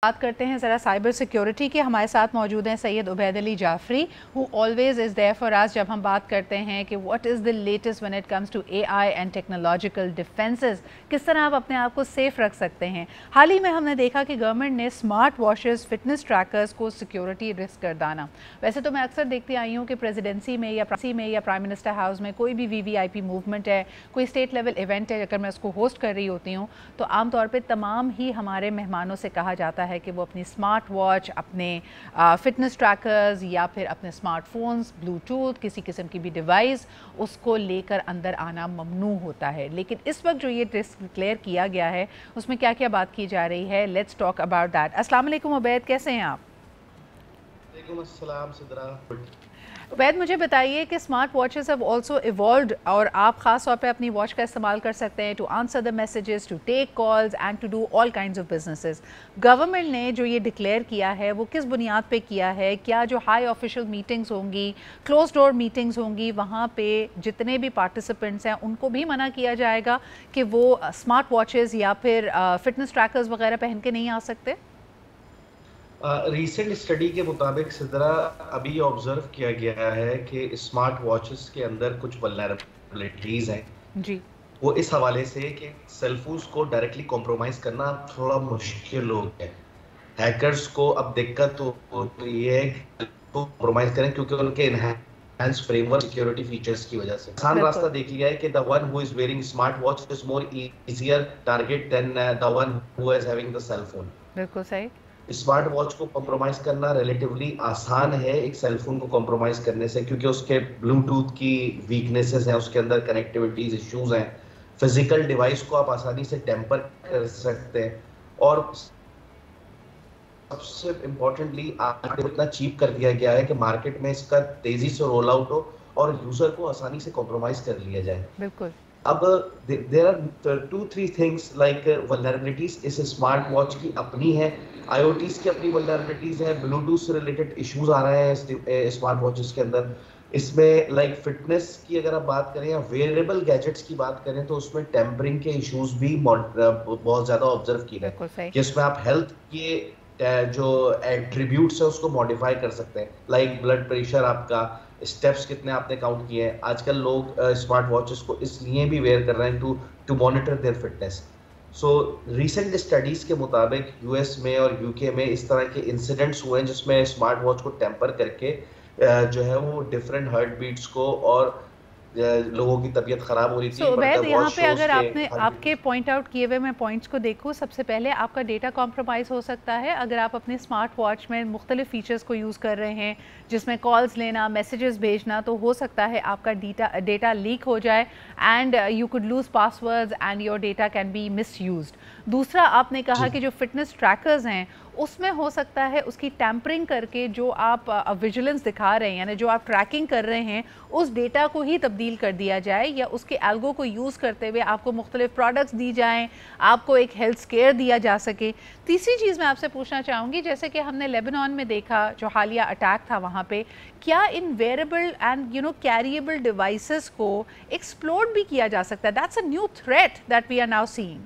बात करते हैं ज़रा साइबर सिक्योरिटी के। हमारे साथ मौजूद हैं Syed Ubaid Ali Jafri, who always is there for us जब हम बात करते हैं कि what is the latest when it comes to AI and technological defences, किस तरह आप अपने आप को सेफ रख सकते हैं। हाल ही में हमने देखा कि गवर्नमेंट ने स्मार्ट वॉचेस, फिटनेस ट्रैकर्स को सिक्योरिटी रिस्क गर्दाना। वैसे तो मैं अक्सर देखती आई हूँ कि प्रेसिडेंसी में या प्राइम मिनिस्टर हाउस में कोई भी वीवीआईपी मूवमेंट है, कोई स्टेट लेवल इवेंट है, अगर मैं उसको होस्ट कर रही होती हूँ तो आमतौर पर तमाम ही हमारे मेहमानों से कहा जाता है कि वो अपनी स्मार्ट वॉच, अपने फिटनेस ट्रैकर्स या फिर अपने स्मार्टफोन्स, ब्लूटूथ, किसी किस्म की भी डिवाइस उसको लेकर अंदर आना ममनू होता है। लेकिन इस वक्त जो ये रिस्क डिक्लेयर किया गया है उसमें क्या क्या बात की जा रही है, लेट्स टॉक अबाउट दैट। अस्सलाम वालेकुम उबैद, कैसे हैं आप? वालेकुम अस्सलाम सिद्रा। उबैद, मुझे बताइए कि smart watches have also evolved और आप ख़ास तौर पे अपनी वॉच का इस्तेमाल कर सकते हैं to answer the messages, to take calls and to do all kinds of businesses. Government ने जो ये डिक्लेयर किया है वो किस बुनियाद पे किया है? क्या जो हाई ऑफिशियल मीटिंग्स होंगी, क्लोज डोर मीटिंग्स होंगी, वहाँ पे जितने भी पार्टिसिपेंट्स हैं उनको भी मना किया जाएगा कि वो स्मार्ट वॉचेस या फिर फिटनेस ट्रैकर्स वगैरह पहन के नहीं आ सकते? रीसेंट स्टडी के मुताबिक सिद्रा अभी ऑब्जर्व किया गया है कि स्मार्ट वॉचेस के अंदर कुछ वल्नरेबिलिटीज हैं जी। वो इस हवाले से कि सेलफोन्स को डायरेक्टली कॉम्प्रोमाइज करना थोड़ा मुश्किल हो गया है। हैकर्स को अब दिक्कत तो ये है कि कॉम्प्रोमाइज करें क्योंकि उनके इनहैंस फ्रेमवर्क सिक्योरिटी फीचर्स की वजह से आसान रास्ता देख लिया है कि the one who is wearing smart watch is more easier target than the one who is having the cell phone. बिल्कुल सही। स्मार्ट वॉच को कॉम्प्रोमाइज करना रिलेटिवली आसान है एक सेलफोन को कॉम्प्रोमाइज करने से, क्योंकि उसके ब्लूटूथ की वीकनेसेस हैं, उसके अंदर कनेक्टिविटीज इश्यूज हैं, फिजिकल डिवाइस को आप आसानी से टेम्पर कर सकते हैं और सबसे इम्पोर्टेंटली आज इतना चीप कर दिया गया है कि मार्केट में इसका तेजी से रोल आउट हो और यूजर को आसानी से कॉम्प्रोमाइज कर लिया जाए। बिल्कुल। अब there are 2-3 things like vulnerabilities इस स्मार्ट वॉच की अपनी है, आईओटीज की अपनी वल्नरेबिलिटीज है, ब्लूटूथ से रिलेटेड इश्यूज आ रहे हैं स्मार्ट वॉचेस के अंदर। इसमें लाइक फिटनेस की अगर आप बात करें या वेयरेबल गैजेट्स की बात करें तो उसमें टेम्परिंग के इश्यूज भी बहुत ज्यादा ऑब्जर्व किए गए, जिसमें आप हेल्थ के जो एट्रीब्यूट्स है उसको मॉडिफाई कर सकते हैं, लाइक ब्लड प्रेशर, आपका स्टेप्स कितने आपने काउंट किए हैं। आजकल लोग स्मार्ट वॉचेस को इसलिए भी वेयर कर रहे हैं to monitor their fitness. So recent studies के मुताबिक यूएस में और यूके में इस तरह के इंसिडेंट्स हुए हैं जिसमें स्मार्ट वॉच को टेम्पर करके जो है वो डिफरेंट हार्ट बीट्स को और लोगों की तबीयत खराब हो रही थी। उबैद, यहाँ पे अगर आपके पॉइंट आउट किए हुए मैं पॉइंट्स को देखूँ, सबसे पहले आपका डेटा कॉम्प्रोमाइज़ हो सकता है अगर आप अपने स्मार्ट वॉच में मुख्तलिफ फीचर्स को यूज़ कर रहे हैं जिसमें कॉल्स लेना, मैसेजेस भेजना, तो हो सकता है आपका डेटा लीक हो जाए and you could lose passwords and your data can be misused. दूसरा, आपने कहा कि जो फिटनेस ट्रैकर्स हैं उसमें हो सकता है उसकी टैम्परिंग करके जो आप विजिलेंस दिखा रहे हैं, यानी जो आप ट्रैकिंग कर रहे हैं, उस डेटा को ही तब्दील कर दिया जाए या उसके एल्गो को यूज़ करते हुए आपको मुख्तलिफ प्रोडक्ट्स दी जाएं, आपको एक हेल्थ स्केयर दिया जा सके। तीसरी चीज़ मैं आपसे पूछना चाहूँगी, जैसे कि हमने लेबनान में देखा जो हालिया अटैक था, वहाँ पे क्या इन वेरेबल एंड कैरिएबल डिवाइसेस को एक्सप्लोर भी किया जा सकता है? That's a new threat that we are now seeing.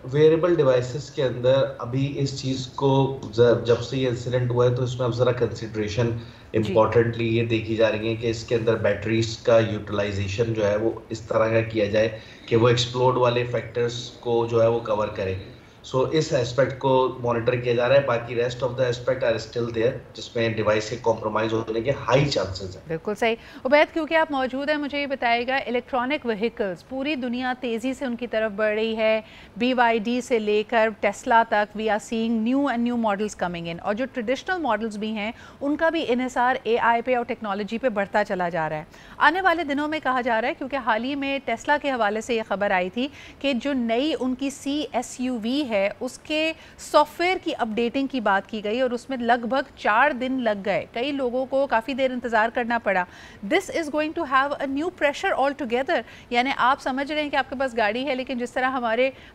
Wearable devices के अंदर अभी इस चीज़ को जब से ये इंसिडेंट हुआ है तो इसमें अब ज़रा कंसिड्रेशन इम्पॉर्टेंटली ये देखी जा रही है कि इसके अंदर बैटरीज का यूटिलाइजेशन जो है वो इस तरह का किया जाए कि वो एक्सप्लोड वाले फैक्टर्स को जो है वो कवर करे। सो इस एस्पेक्ट को मॉनिटर किया जा रहा है, बाकी rest of the aspect are still there जिसमें डिवाइस के कॉम्प्रोमाइज होने के हाई चांसेस हैं। बिल्कुल सही। उबैद, क्योंकि आप मौजूद हैं, मुझे ये बताइएगा, इलेक्ट्रॉनिक व्हीकल्स पूरी दुनिया तेज़ी से उनकी तरफ बढ़ रही है, BYD से लेकर टेस्ला तक we are seeing new and new models coming in, और जो ट्रेडिशनल मॉडल्स भी हैं उनका भी इन्हिसार AI पे और टेक्नोलॉजी पे बढ़ता चला जा रहा है। आने वाले दिनों में कहा जा रहा है, क्योंकि हाल ही में टेस्ला के हवाले से ये खबर आई थी कि जो नई उनकी C-SUV है उसके सॉफ्टवेयर की अपडेटिंग की बात की गई और उसमें लगभग 4 दिन लग गए, कई लोगों को काफ़ी देर इंतज़ार करना पड़ा। This is going to have a new pressure all together, यानी आप समझ रहे हैं कि आपके पास गाड़ी है लेकिन जिस तरह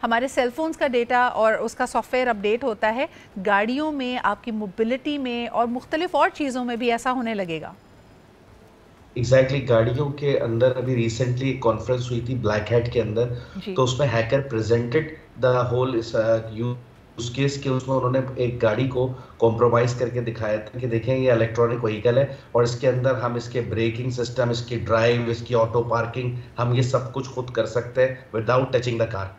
हमारे सेलफोन्स का डेटा और उसका सॉफ्टवेयर अपडेट होता है, गाड़ियों में, आपकी मोबिलिटी में और मुख्तलिफ और चीज़ों में भी ऐसा होने लगेगा। एग्जैक्टली गाड़ियों के अंदर अभी रिसेंटली कॉन्फ्रेंस हुई थी ब्लैक हैट के अंदर, तो उसमें हैकर प्रेजेंटेड द होल उस केस के उसमें उन्होंने एक गाड़ी को कॉम्प्रोमाइज करके दिखाया था कि देखें ये इलेक्ट्रॉनिक व्हीकल है और इसके अंदर हम इसके ब्रेकिंग सिस्टम, इसकी ड्राइव, इसकी ऑटो पार्किंग, हम ये सब कुछ खुद कर सकते हैं विदाउट टचिंग द कार।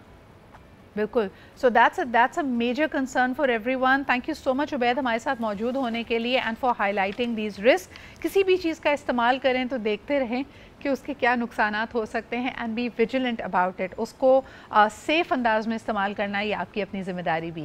बिल्कुल। So that's a major concern for everyone. Thank you so much Ubaid हमारे साथ मौजूद होने के लिए and for highlighting these risk. किसी भी चीज़ का इस्तेमाल करें तो देखते रहें कि उसके क्या नुकसानात हो सकते हैं and be vigilant about it. उसको सेफ़ अंदाज में इस्तेमाल करना ये आपकी अपनी ज़िम्मेदारी भी है।